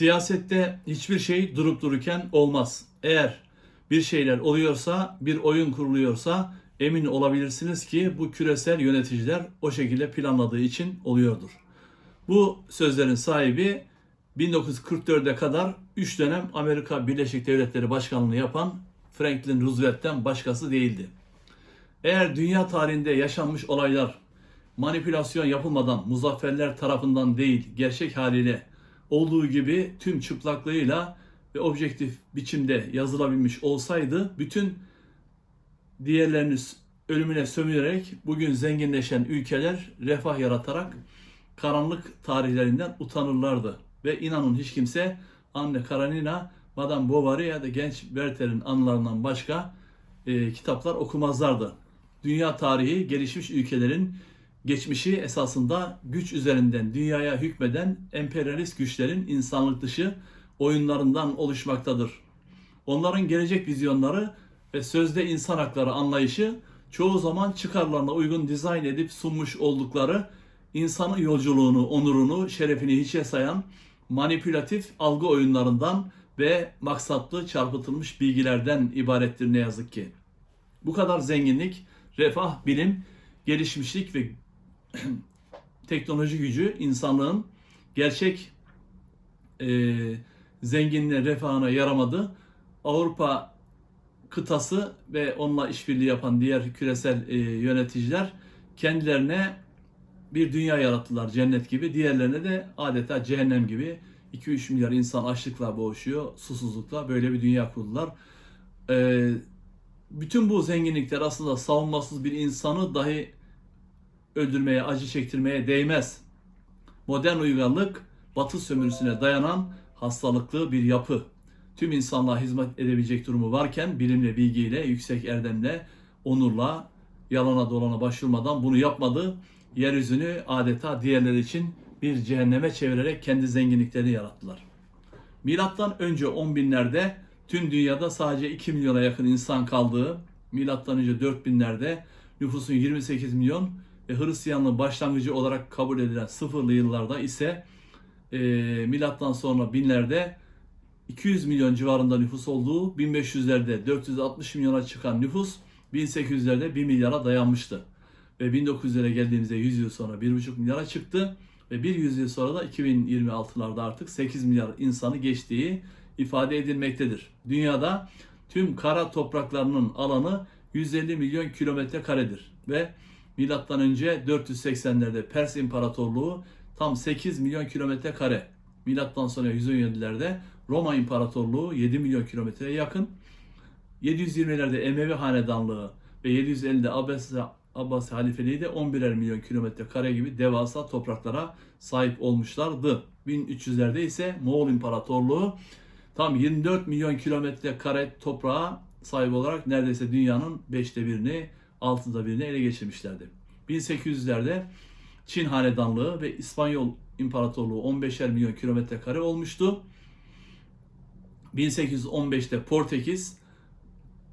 Siyasette hiçbir şey durup dururken olmaz. Eğer bir şeyler oluyorsa, bir oyun kuruluyorsa emin olabilirsiniz ki bu küresel yöneticiler o şekilde planladığı için oluyordur. Bu sözlerin sahibi 1944'e kadar 3 dönem Amerika Birleşik Devletleri Başkanlığını yapan Franklin Roosevelt'ten başkası değildi. Eğer dünya tarihinde yaşanmış olaylar manipülasyon yapılmadan muzafferler tarafından değil gerçek haliyle olduğu gibi tüm çıplaklığıyla ve objektif biçimde yazılabilmiş olsaydı bütün diğerlerini ölümüne sömürerek bugün zenginleşen ülkeler refah yaratarak karanlık tarihlerinden utanırlardı. Ve inanın hiç kimse Anne Karenina, Madame Bovary ya da genç Werther'in anılarından başka kitaplar okumazlardı. Dünya tarihi gelişmiş ülkelerin geçmişi esasında güç üzerinden dünyaya hükmeden emperyalist güçlerin insanlık dışı oyunlarından oluşmaktadır. Onların gelecek vizyonları ve sözde insan hakları anlayışı çoğu zaman çıkarlarına uygun dizayn edip sunmuş oldukları insanın yolculuğunu, onurunu, şerefini hiçe sayan manipülatif algı oyunlarından ve maksatlı çarpıtılmış bilgilerden ibarettir ne yazık ki. Bu kadar zenginlik, refah, bilim, gelişmişlik ve teknoloji gücü insanlığın gerçek zenginliğe, refahına yaramadı. Avrupa kıtası ve onunla işbirliği yapan diğer küresel yöneticiler kendilerine bir dünya yarattılar cennet gibi. Diğerlerine de adeta cehennem gibi 2-3 milyar insan açlıkla boğuşuyor, susuzlukla böyle bir dünya kurdular. Bütün bu zenginlikler aslında savunmasız bir insanı dahi öldürmeye, acı çektirmeye değmez. Modern uygarlık Batı sömürüsüne dayanan hastalıklı bir yapı. Tüm insanlığa hizmet edebilecek durumu varken bilimle, bilgiyle, yüksek erdemle, onurla, yalana dolana başvurmadan bunu yapmadı. Yeryüzünü adeta diğerleri için bir cehenneme çevirerek kendi zenginliklerini yarattılar. Milattan önce 10 binlerde tüm dünyada sadece 2 milyona yakın insan kaldığı, milattan önce 4 binlerde nüfusun 28 milyon ve Hristiyanlığın başlangıcı olarak kabul edilen sıfırlı yıllarda ise milattan sonra binlerde 200 milyon civarında nüfus olduğu, 1500'lerde 460 milyona çıkan nüfus 1800'lerde 1 milyara dayanmıştı. Ve 1900'lere geldiğimizde 100 yıl sonra 1,5 milyara çıktı ve bir yüzyıl sonra da 2026'larda artık 8 milyar insanı geçtiği ifade edilmektedir. Dünyada tüm kara topraklarının alanı 150 milyon kilometre karedir ve milattan önce 480'lerde Pers İmparatorluğu tam 8 milyon kilometre kare. Milattan sonra 117'lerde Roma İmparatorluğu 7 milyon kilometreye yakın. 720'lerde Emevi Hanedanlığı ve 750'de Abbasi Halifeliği de 11'er milyon kilometre kare gibi devasa topraklara sahip olmuşlardı. 1300'lerde ise Moğol İmparatorluğu tam 24 milyon kilometre kare toprağa sahip olarak neredeyse dünyanın 5'te birini, 6'da birini ele geçirmişlerdi. 1800'lerde Çin Hanedanlığı ve İspanyol İmparatorluğu 15'er milyon kilometre kare olmuştu. 1815'te Portekiz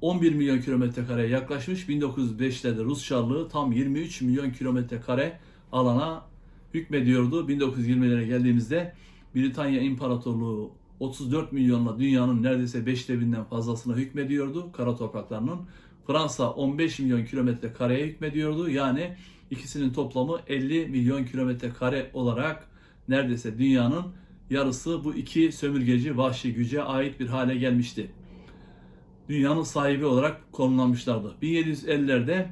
11 milyon kilometre kareye yaklaşmış. 1905'lerde Rus Çarlığı tam 23 milyon kilometre kare alana hükmediyordu. 1920'lere geldiğimizde Britanya İmparatorluğu 34 milyonla dünyanın neredeyse 5'te birinden fazlasına hükmediyordu kara topraklarının. Fransa 15 milyon kilometre kareye hükmediyordu. Yani ikisinin toplamı 50 milyon kilometre kare olarak neredeyse dünyanın yarısı bu iki sömürgeci vahşi güce ait bir hale gelmişti. Dünyanın sahibi olarak konumlanmışlardı. 1750'lerde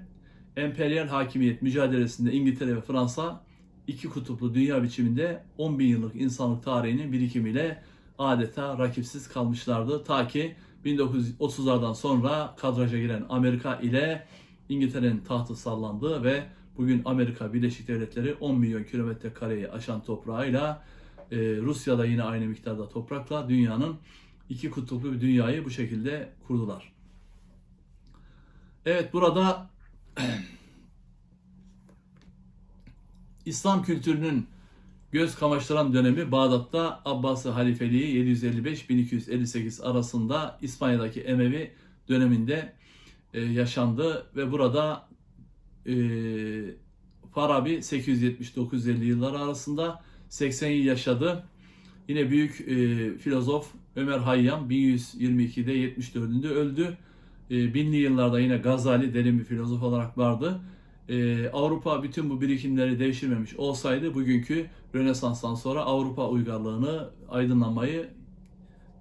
emperyal hakimiyet mücadelesinde İngiltere ve Fransa iki kutuplu dünya biçiminde 10 bin yıllık insanlık tarihinin birikimiyle adeta rakipsiz kalmışlardı. Ta ki 1930'lardan sonra kadraja giren Amerika ile İngiltere'nin tahtı sallandı ve bugün Amerika Birleşik Devletleri 10 milyon kilometre kareyi aşan toprağıyla Rusya'da yine aynı miktarda toprakla dünyanın iki kutuplu bir dünyayı bu şekilde kurdular. Evet, burada İslam kültürünün göz kamaştıran dönemi Bağdat'ta Abbasi Halifeliği 755-1258 arasında İspanya'daki Emevi döneminde yaşandı ve burada Farabi 870-950 yılları arasında 80 yıl yaşadı. Yine büyük filozof Ömer Hayyam 1122'de 74'ünde öldü. Binli yıllarda yine Gazali derin bir filozof olarak vardı. Avrupa bütün bu birikimleri devşirmemiş olsaydı bugünkü Rönesans'tan sonra Avrupa uygarlığını, aydınlanmayı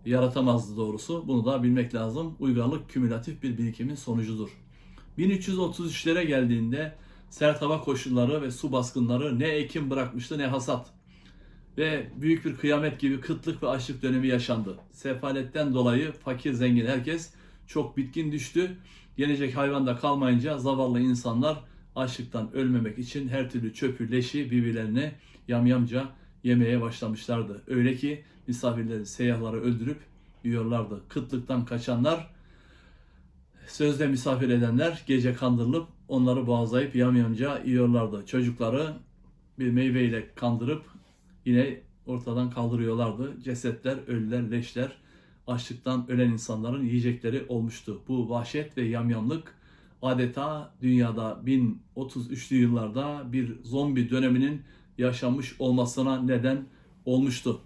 yaratamazdı doğrusu. Bunu da bilmek lazım. Uygarlık kümülatif bir birikimin sonucudur. 1333'lere geldiğinde sert hava koşulları ve su baskınları ne ekim bırakmıştı ne hasat. Ve büyük bir kıyamet gibi kıtlık ve açlık dönemi yaşandı. Sefaletten dolayı fakir zengin herkes çok bitkin düştü. Yenecek hayvan da kalmayınca zavallı insanlar açlıktan ölmemek için her türlü çöpü, leşi birbirlerine yamyamca yemeye başlamışlardı. Öyle ki misafirleri, seyyahları öldürüp yiyorlardı. Kıtlıktan kaçanlar, sözde misafir edenler gece kandırılıp onları boğazlayıp yamyamca yiyorlardı. Çocukları bir meyveyle kandırıp yine ortadan kaldırıyorlardı. Cesetler, ölüler, leşler, açlıktan ölen insanların yiyecekleri olmuştu. Bu vahşet ve yamyamlık adeta dünyada 1033'lü yıllarda bir zombi döneminin yaşanmış olmasına neden olmuştu.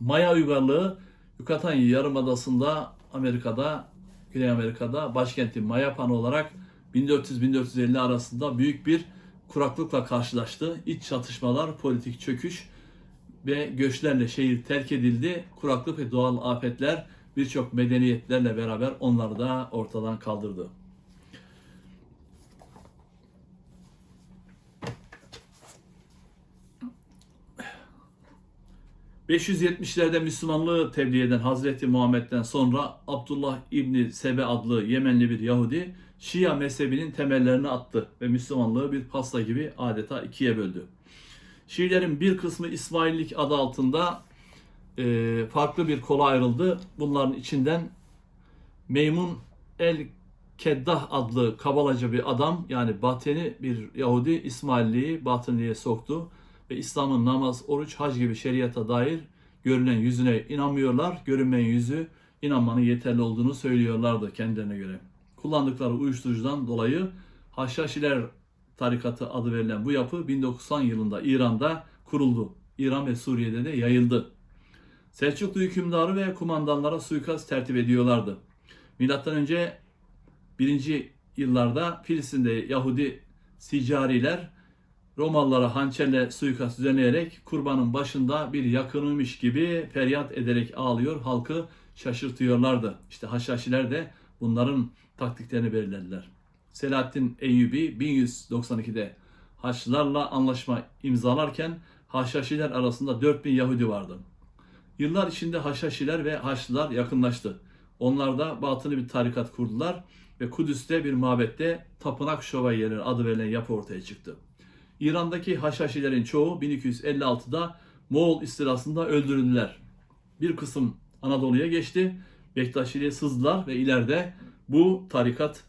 Maya uygarlığı Yucatan Yarımadası'nda Amerika'da, Güney Amerika'da başkenti Mayapan olarak 1400-1450 arasında büyük bir kuraklıkla karşılaştı. İç çatışmalar, politik çöküş ve göçlerle şehir terk edildi. Kuraklık ve doğal afetler birçok medeniyetlerle beraber onları da ortadan kaldırdı. ...570'lerde Müslümanlığı tebliğ eden Hazreti Muhammed'den sonra Abdullah İbni Sebe adlı Yemenli bir Yahudi Şia mezhebinin temellerini attı ve Müslümanlığı bir pasta gibi adeta ikiye böldü. Şiilerin bir kısmı İsmaillik adı altında farklı bir kola ayrıldı. Bunların içinden Meymun el-Keddah adlı Kabalaca bir adam, yani Batini bir Yahudi İsmailliği Batıniliğe soktu ve İslam'ın namaz, oruç, hac gibi şeriata dair görünen yüzüne inanmıyorlar. Görünmeyen yüzü inanmanın yeterli olduğunu söylüyorlardı kendilerine göre. Kullandıkları uyuşturucudan dolayı Haşhaşiler tarikatı adı verilen bu yapı 1990 yılında İran'da kuruldu. İran ve Suriye'de de yayıldı. Selçuklu hükümdarı ve kumandanlara suikast tertip ediyorlardı. Milattan önce 1. yıllarda Filistin'de Yahudi sicariler Romalılara hançerle suikast düzenleyerek kurbanın başında bir yakınıymış gibi feryat ederek ağlıyor, halkı şaşırtıyorlardı. İşte Haşhaşiler de bunların taktiklerini belirlediler. Selahaddin Eyyubi 1192'de Haçlılarla anlaşma imzalarken Haşhaşiler arasında 4000 Yahudi vardı. Yıllar içinde Haşhaşiler ve Haçlılar yakınlaştı. Onlar da batını bir tarikat kurdular ve Kudüs'te bir mabette Tapınak Şövalyeleri adı verilen yapı ortaya çıktı. İran'daki Haşhaşilerin çoğu 1256'da Moğol istilasında öldürüldüler. Bir kısım Anadolu'ya geçti, Bektaşiliğe sızdılar ve ileride bu tarikat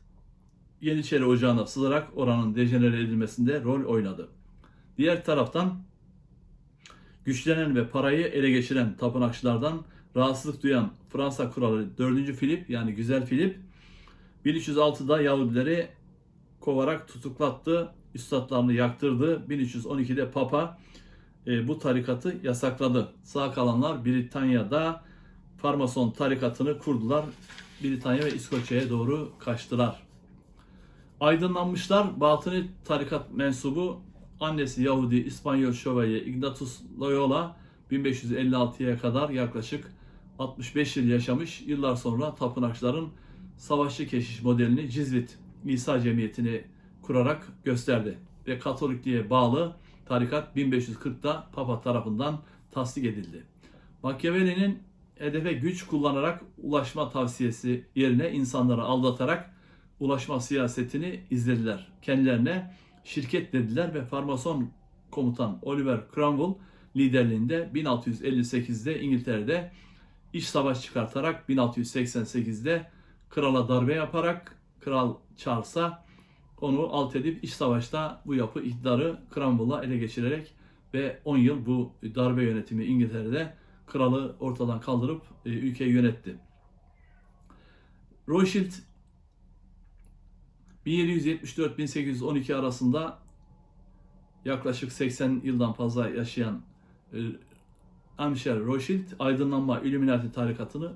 Yeniçeri Ocağı'na sızarak oranın dejenere edilmesinde rol oynadı. Diğer taraftan güçlenen ve parayı ele geçiren tapınakçılardan rahatsızlık duyan Fransa kralı 4. Filip, yani Güzel Filip 1306'da Yahudileri kovarak tutuklattı, üstadlarını yaktırdı. 1312'de Papa bu tarikatı yasakladı. Sağ kalanlar Britanya'da Farmason tarikatını kurdular. Britanya ve İskoçya'ya doğru kaçtılar. Aydınlanmışlar Batıni tarikat mensubu annesi Yahudi İspanyol şövalye Ignatius Loyola 1556'ya kadar yaklaşık 65 yıl yaşamış. Yıllar sonra tapınakçıların savaşçı keşiş modelini Cizvit İsa Cemiyeti'ni kurarak gösterdi ve Katolikliğe bağlı tarikat 1540'da Papa tarafından tasdik edildi. Machiavelli'nin hedefe güç kullanarak ulaşma tavsiyesi yerine insanları aldatarak ulaşma siyasetini izlediler. Kendilerine şirket dediler ve Farmason komutan Oliver Cromwell liderliğinde 1658'de İngiltere'de iç savaş çıkartarak 1688'de krala darbe yaparak Kral Charles'a onu alt edip iç savaşta bu yapı iktidarı Cromwell'a ele geçirerek ve 10 yıl bu darbe yönetimi İngiltere'de kralı ortadan kaldırıp ülkeyi yönetti. Rothschild 1774-1812 arasında yaklaşık 80 yıldan fazla yaşayan Amschel Rothschild aydınlanma Illuminati tarikatını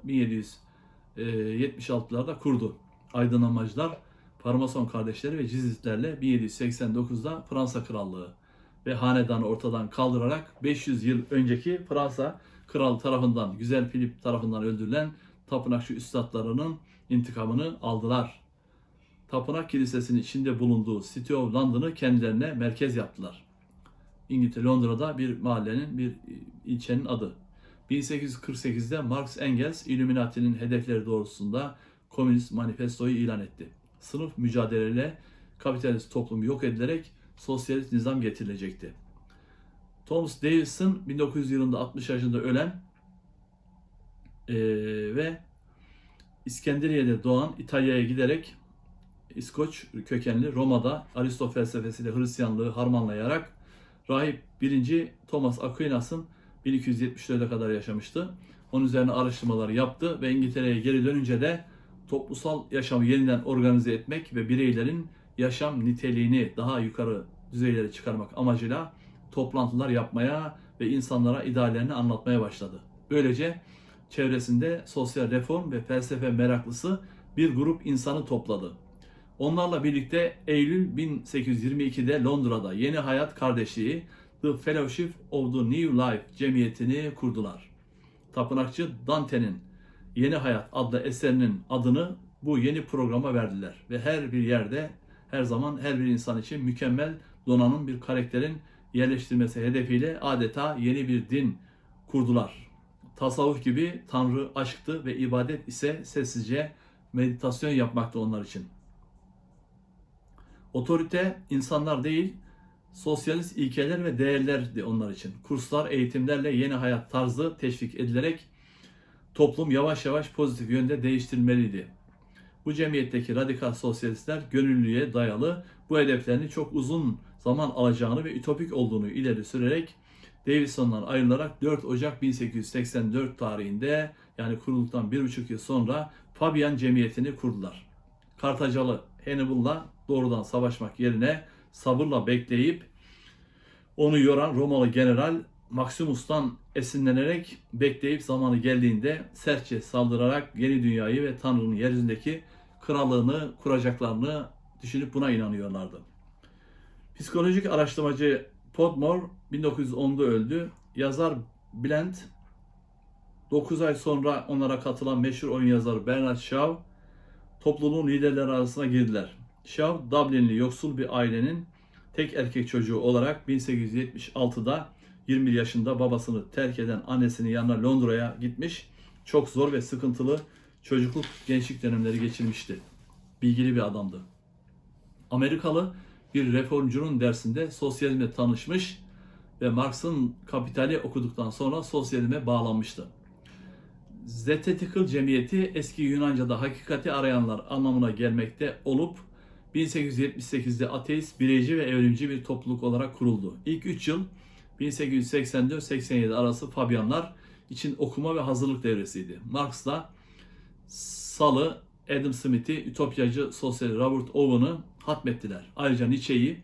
1776'larda kurdu. Aydınlanmacılar Parmason kardeşleri ve Cizvitlerle 1789'da Fransa Krallığı ve hanedanı ortadan kaldırarak 500 yıl önceki Fransa kralı tarafından, Güzel Filip tarafından öldürülen tapınakçı üstadlarının intikamını aldılar. Tapınak kilisesinin içinde bulunduğu City of London'ı kendilerine merkez yaptılar. İngiltere, Londra'da bir mahallenin, bir ilçenin adı. 1848'de Marx Engels, Illuminati'nin hedefleri doğrultusunda Komünist Manifestoyu ilan etti. Sınıf mücadeleyle kapitalist toplum yok edilerek sosyalist nizam getirilecekti. Thomas Davison 1900 yılında 60 yaşında ölen ve İskenderiye'de doğan, İtalya'ya giderek İskoç kökenli Roma'da Aristo felsefesiyle Hristiyanlığı harmanlayarak rahip 1. Thomas Aquinas'ın 1274'e kadar yaşamıştı. Onun üzerine araştırmaları yaptı ve İngiltere'ye geri dönünce de toplumsal yaşamı yeniden organize etmek ve bireylerin yaşam niteliğini daha yukarı düzeylere çıkarmak amacıyla toplantılar yapmaya ve insanlara ideallerini anlatmaya başladı. Böylece çevresinde sosyal reform ve felsefe meraklısı bir grup insanı topladı. Onlarla birlikte Eylül 1822'de Londra'da Yeni Hayat Kardeşliği, The Fellowship of the New Life cemiyetini kurdular. Tapınakçı Dante'nin Yeni Hayat adlı eserinin adını bu yeni programa verdiler ve her bir yerde, her zaman her bir insan için mükemmel donanım bir karakterin yerleştirilmesi hedefiyle adeta yeni bir din kurdular. Tasavvuf gibi Tanrı aşktı ve ibadet ise sessizce meditasyon yapmaktı onlar için. Otorite insanlar değil, sosyalist ilkeler ve değerlerdi onlar için. Kurslar, eğitimlerle yeni hayat tarzı teşvik edilerek toplum yavaş yavaş pozitif yönde değiştirilmeliydi. Bu cemiyetteki radikal sosyalistler gönüllülüğe dayalı bu hedeflerini çok uzun zaman alacağını ve ütopik olduğunu ileri sürerek Davison'dan ayrılarak 4 Ocak 1884 tarihinde, yani kurulduktan 1,5 yıl sonra Fabian Cemiyeti'ni kurdular. Kartacalı Hannibal'la doğrudan savaşmak yerine sabırla bekleyip onu yoran Romalı general Maximus'tan esinlenerek bekleyip zamanı geldiğinde sertçe saldırarak yeni dünyayı ve Tanrı'nın yeryüzündeki krallığını kuracaklarını düşünüp buna inanıyorlardı. Psikolojik araştırmacı Podmore 1910'da öldü. Yazar Bland, 9 ay sonra onlara katılan meşhur oyun yazarı Bernard Shaw topluluğun liderleri arasına girdiler. Shaw, Dublinli yoksul bir ailenin tek erkek çocuğu olarak 1876'da 21 yaşında babasını terk eden annesinin yanına Londra'ya gitmiş. Çok zor ve sıkıntılı çocukluk, gençlik dönemleri geçirmişti. Bilgili bir adamdı. Amerikalı bir reformcunun dersinde sosyalizmle tanışmış ve Marx'ın Kapital'i okuduktan sonra sosyalizme bağlanmıştı. Zetical Cemiyeti eski Yunanca'da hakikati arayanlar anlamına gelmekte olup 1878'de ateist, bireyci ve evrimci bir topluluk olarak kuruldu. İlk 3 yıl 1884-87 arası Fabianlar için okuma ve hazırlık devresiydi. Marx'la Salı, Adam Smith'i, Ütopyacı sosyal Robert Owen'ı hatmettiler. Ayrıca Nietzsche'yi,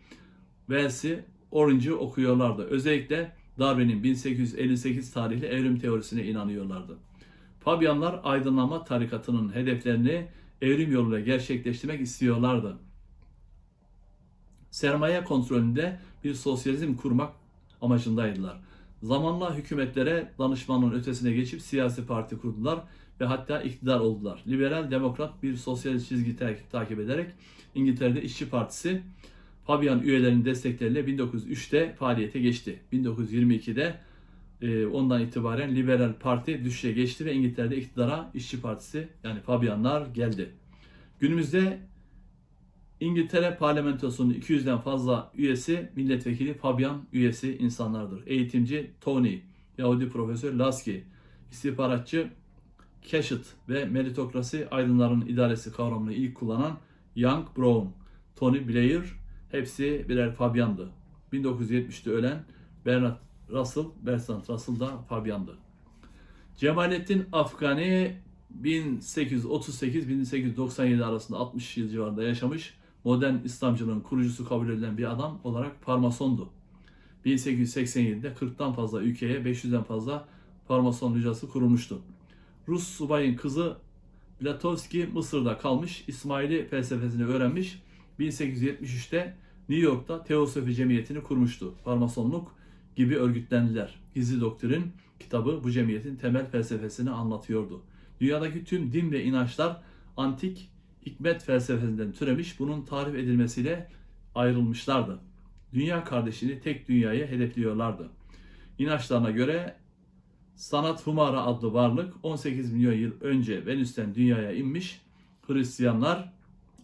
Wells'i, Orange'ı okuyorlardı. Özellikle Darwin'in 1858 tarihli evrim teorisine inanıyorlardı. Fabianlar aydınlanma tarikatının hedeflerini evrim yoluyla gerçekleştirmek istiyorlardı. Sermaye kontrolünde bir sosyalizm kurmak amacındaydılar. Zamanla hükümetlere danışmanlığın ötesine geçip siyasi parti kurdular ve hatta iktidar oldular. Liberal demokrat bir sosyalist çizgi takip ederek İngiltere'de İşçi Partisi Fabian üyelerinin destekleriyle 1903'te faaliyete geçti. 1922'de ondan itibaren Liberal Parti düşüşe geçti ve İngiltere'de iktidara İşçi Partisi, yani Fabianlar geldi. Günümüzde İngiltere Parlamentosu'nun 200'den fazla üyesi milletvekili Fabian üyesi insanlardır. Eğitimci Tony, Yahudi Profesör Lasky, istihbaratçı Cashett ve meritokrasi aydınların idaresi kavramını ilk kullanan Young Brown, Tony Blair hepsi birer Fabian'dı. 1970'te ölen Bertrand Russell da Fabian'dı. Cemalettin Afgani 1838-1897 arasında 60 yıl civarında yaşamış, modern İslamcılığın kurucusu kabul edilen bir adam olarak Parmason'du. 1887'de 40'tan fazla ülkeye 500'den fazla Farmason locası kurulmuştu. Rus subayın kızı Blatovski Mısır'da kalmış, İsmaili felsefesini öğrenmiş. 1873'te New York'ta Teosofi Cemiyeti'ni kurmuştu. Farmasonluk gibi örgütlendiler. Gizli Doktrin kitabı bu cemiyetin temel felsefesini anlatıyordu. Dünyadaki tüm din ve inançlar antik hikmet felsefesinden türemiş, bunun tarif edilmesiyle ayrılmışlardı. Dünya kardeşliğini tek dünyaya hedefliyorlardı. İnançlarına göre Sanat Humara adlı varlık 18 milyon yıl önce Venüs'ten dünyaya inmiş. Hristiyanlar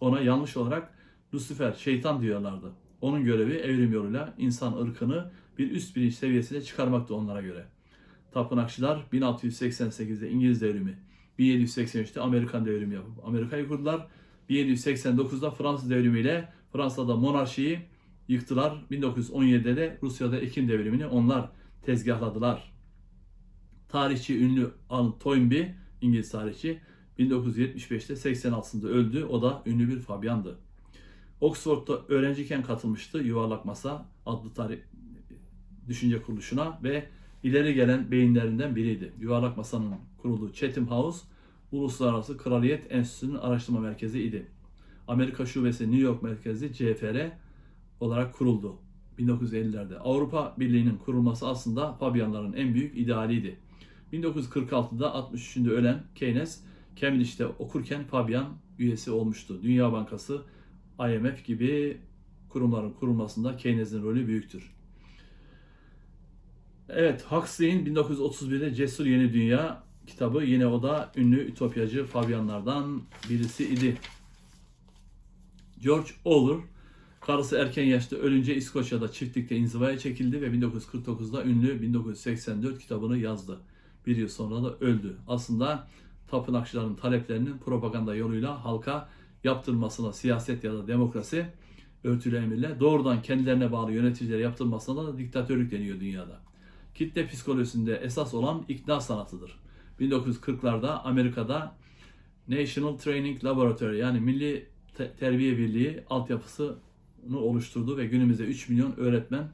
ona yanlış olarak Lucifer, şeytan diyorlardı. Onun görevi evrim yoluyla insan ırkını bir üst bilinç seviyesine çıkarmaktı onlara göre. Tapınakçılar 1688'de İngiliz devrimi, 1783'te Amerikan devrimi yapıp Amerika'yı kurdular. 1789'da Fransız devrimiyle Fransa'da monarşiyi yıktılar. 1917'de de Rusya'da Ekim devrimini onlar tezgahladılar. Tarihçi ünlü Alan Toynbee, İngiliz tarihçi, 1975'te 86'sında öldü. O da ünlü bir Fabian'dı. Oxford'da öğrenciyken katılmıştı Yuvarlak Masa adlı düşünce kuruluşuna ve ileri gelen beyinlerinden biriydi. Yuvarlak Masa'nın kurulduğu Chatham House, Uluslararası Kraliyet Enstitüsü'nün araştırma merkezi idi. Amerika Şubesi New York merkezli CFR olarak kuruldu 1950'lerde. Avrupa Birliği'nin kurulması aslında Fabianların en büyük idealiydi. 1946'da 63'ünde ölen Keynes, Cambridge'de okurken Fabian üyesi olmuştu. Dünya Bankası, IMF gibi kurumların kurulmasında Keynes'in rolü büyüktür. Evet, Huxley'in 1931'de Cesur Yeni Dünya kitabı, yine o da ünlü ütopyacı Fabianlardan birisi idi. George Orwell, karısı erken yaşta ölünce İskoçya'da çiftlikte inzivaya çekildi ve 1949'da ünlü 1984 kitabını yazdı. Bir yıl sonra da öldü. Aslında tapınakçıların taleplerinin propaganda yoluyla halka yaptırılmasına, siyaset ya da demokrasi örtülü emirle doğrudan kendilerine bağlı yöneticilere yaptırılmasına da diktatörlük deniyor dünyada. Kitle psikolojisinde esas olan ikna sanatıdır. 1940'larda Amerika'da National Training Laboratory, yani Milli Terbiye Birliği altyapısını oluşturdu ve günümüzde 3 milyon öğretmen,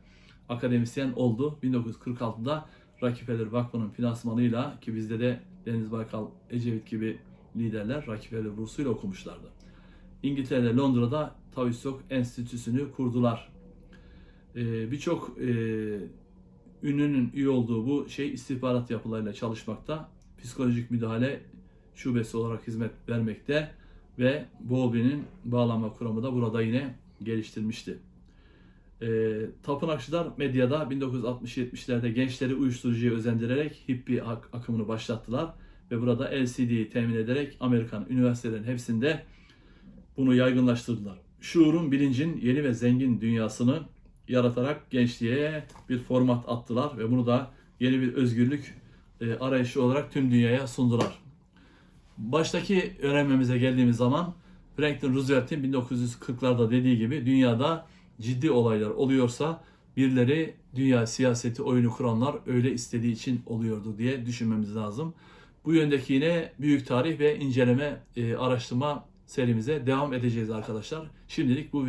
akademisyen oldu. 1946'da Rockefeller Vakfı'nın finansmanıyla, ki bizde de Deniz Baykal, Ecevit gibi liderler Rockefeller bursuyla okumuşlardı. İngiltere'de Londra'da Tavistock Enstitüsü'nü kurdular. Birçok ünlünün üye olduğu bu istihbarat yapılarıyla çalışmakta, psikolojik müdahale şubesi olarak hizmet vermekte ve Bowlby'nin bağlanma kuramı da burada yine geliştirmişti. Tapınakçılar medyada 1960-70'lerde gençleri uyuşturucuya özendirerek hippie akımını başlattılar ve burada LSD'yi temin ederek Amerikan üniversitelerinin hepsinde bunu yaygınlaştırdılar. Şuurun, bilincin yeni ve zengin dünyasını yaratarak gençliğe bir format attılar ve bunu da yeni bir özgürlük arayışı olarak tüm dünyaya sundular. Baştaki öğrenmemize geldiğimiz zaman Franklin Roosevelt'in 1940'larda dediği gibi dünyada ciddi olaylar oluyorsa birileri, dünya siyaseti oyunu kuranlar öyle istediği için oluyordu diye düşünmemiz lazım. Bu yöndeki yine büyük tarih ve inceleme, araştırma serimize devam edeceğiz arkadaşlar. Şimdilik bu